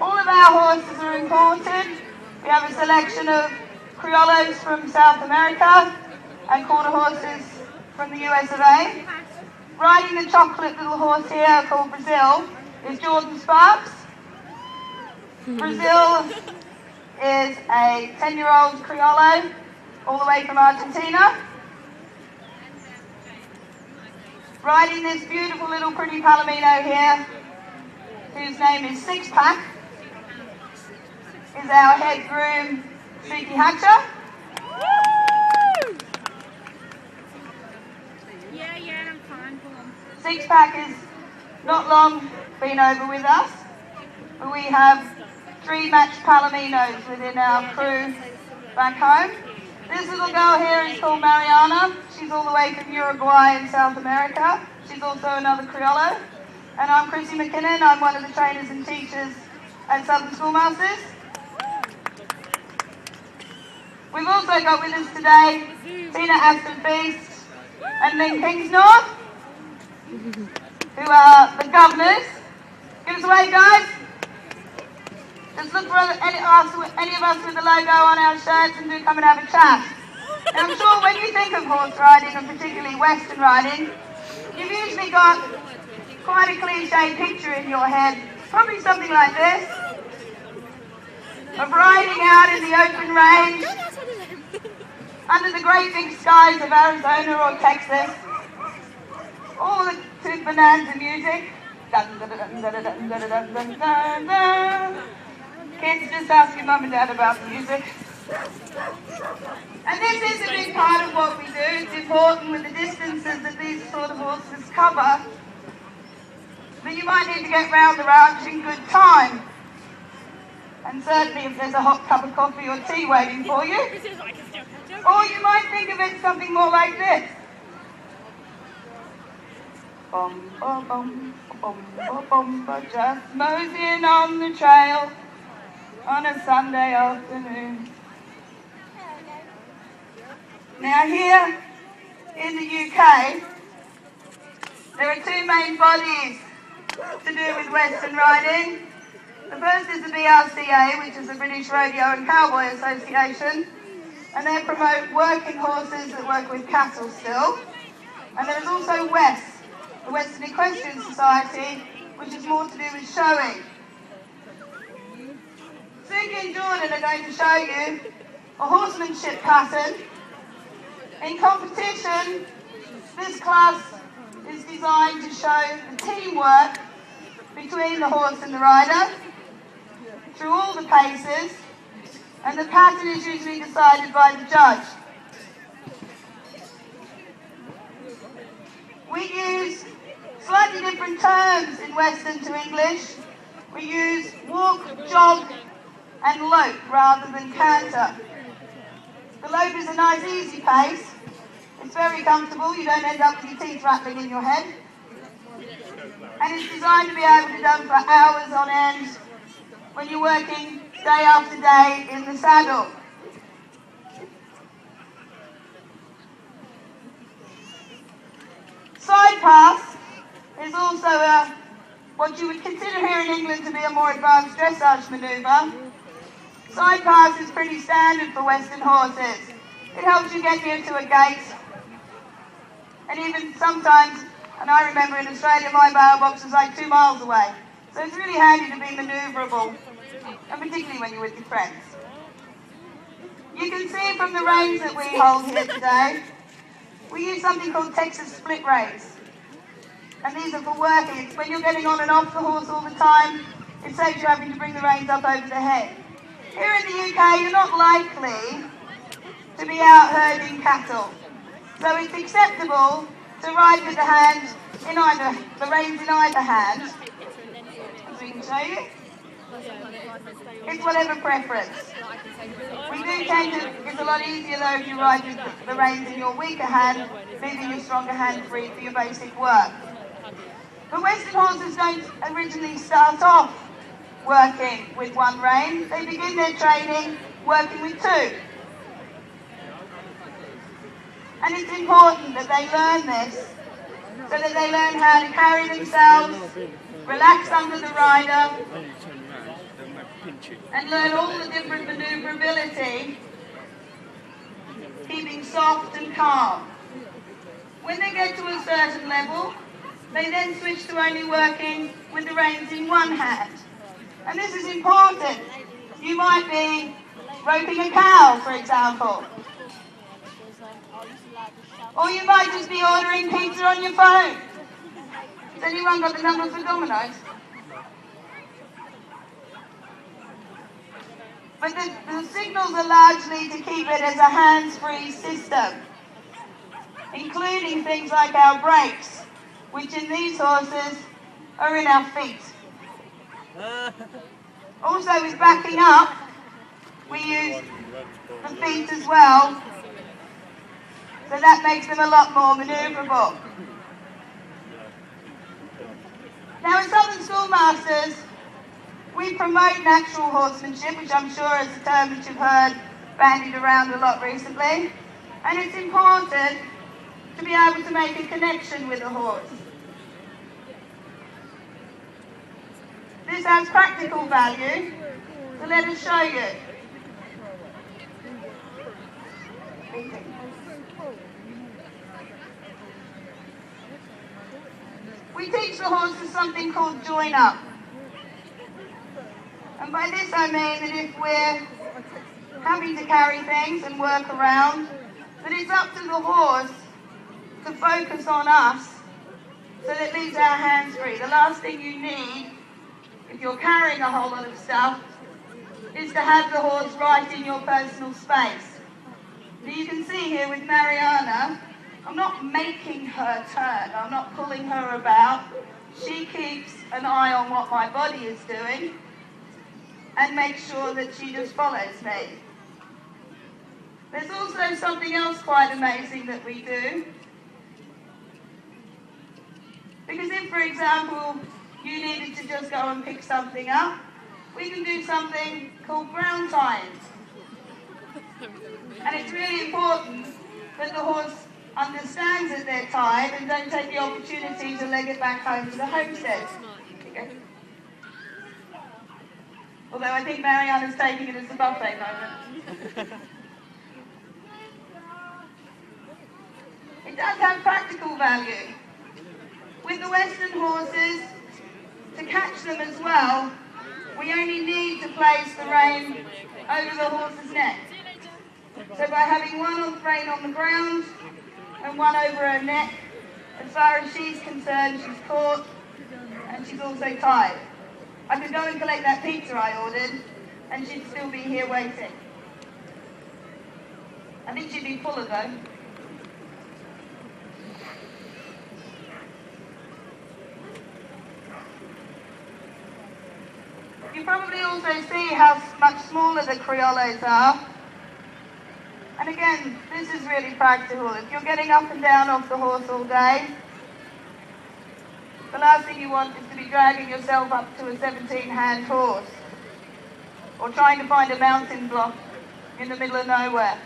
All of our horses are imported. We have a selection of criollos from South America and quarter horses from the US of A. Riding the chocolate little horse here called Brazil is Jordan Sparks. Brazil is a 10-year-old criollo all the way from Argentina. Riding this beautiful little pretty Palomino here, whose name is Six Pack, is our head groom, Suki Hatcher. Yeah, I'm fine. Six Pack has not long been over with us, but we have 3 matched Palominos within our crew back home. This little girl here is called Mariana. She's all the way from Uruguay in South America. She's also another criollo. And I'm Chrissy McKinnon. I'm one of the trainers and teachers at Southern Schoolmasters. We've also got with us today Tina Aston Feast and Lynn Kingsnorth, who are the governors. Give us a wave, guys. Just look for any of us with the logo on our shirts and do come and have a chat. And I'm sure when you think of horse riding, and particularly Western riding, you've usually got quite a cliche picture in your head, probably something like this, of riding out in the open range, under the great big skies of Arizona or Texas, all the Tooth Bonanza music. Dun, dun, dun, dun, dun, dun, dun, dun, dun, dun. Kids, just ask your mum and dad about the music. And this is a big part of what we do. It's important with the distances that these sort of horses cover, but you might need to get round the ranch in good time. And certainly if there's a hot cup of coffee or tea waiting for you. Or you might think of it something more like this. Bum, bum, bum, bum, bum, bum, bum, just moseying on the trail on a Sunday afternoon. Now here in the UK, there are 2 main bodies to do with Western riding. The first is the BRCA, which is the British Rodeo and Cowboy Association, and they promote working horses that work with cattle still. And there is also WES, the Western Equestrian Society, which is more to do with showing. Suki and Jordan are going to show you a horsemanship pattern. In competition, this class is designed to show the teamwork between the horse and the rider through all the paces, and the pattern is usually decided by the judge. We use slightly different terms in Western to English. We use walk, jog, and lope rather than canter. The lope is a nice easy pace. It's very comfortable. You don't end up with your teeth rattling in your head. And it's designed to be able to be done for hours on end when you're working day after day in the saddle. Side pass is also what you would consider here in England to be a more advanced dressage manoeuvre. Side pass is pretty standard for Western horses. It helps you get near to a gate, and even sometimes, and I remember in Australia my bail box was like 2 miles away. So it's really handy to be manoeuvrable, and particularly when you're with your friends. You can see from the reins that we hold here today, we use something called Texas split reins. And these are for working. It's when you're getting on and off the horse all the time, it saves you having to bring the reins up over the head. Here in the UK, you're not likely to be out herding cattle. So it's acceptable to ride with the reins in either hand, as we can show you. It's whatever preference. We do tend to, it's a lot easier though if you ride with the reins in your weaker hand, leaving your stronger hand free for your basic work. But Western horses don't originally start off working with 1 rein. They begin their training working with 2. And it's important that they learn this, so that they learn how to carry themselves, relax under the rider, and learn all the different manoeuvrability, keeping soft and calm. When they get to a certain level, they then switch to only working with the reins in one hand. And this is important. You might be roping a cow, for example. Or you might just be ordering pizza on your phone. Has anyone got the number for Domino's? But the signals are largely to keep it as a hands-free system, including things like our brakes, which in these horses are in our feet. Also with backing up, we use the feet as well, so that makes them a lot more manoeuvrable. Now in Southern Schoolmasters, we promote natural horsemanship, which I'm sure is a term that you've heard bandied around a lot recently, and it's important to be able to make a connection with a horse. This has practical value, so let us show you. We teach the horses something called join up. And by this I mean that if we're having to carry things and work around, that it's up to the horse to focus on us so that it leaves our hands free. The last thing you need, if you're carrying a whole lot of stuff, is to have the horse right in your personal space. Now you can see here with Mariana, I'm not making her turn, I'm not pulling her about. She keeps an eye on what my body is doing and makes sure that she just follows me. There's also something else quite amazing that we do. Because if, for example, you needed to just go and pick something up, we can do something called ground tying. And it's really important that the horse understands that they're tied and don't take the opportunity to leg it back home to the homestead. Okay. Although I think Mariana's taking it as a buffet moment. It does have practical value. With the Western horses, to catch them as well, we only need to place the rein over the horse's neck. So by having one rein on the ground and one over her neck, as far as she's concerned, she's caught and she's also tied. I could go and collect that pizza I ordered and she'd still be here waiting. I think she'd be fuller though. You probably also see how much smaller the criollos are. And again, this is really practical. If you're getting up and down off the horse all day, the last thing you want is to be dragging yourself up to a 17-hand horse or trying to find a mountain block in the middle of nowhere.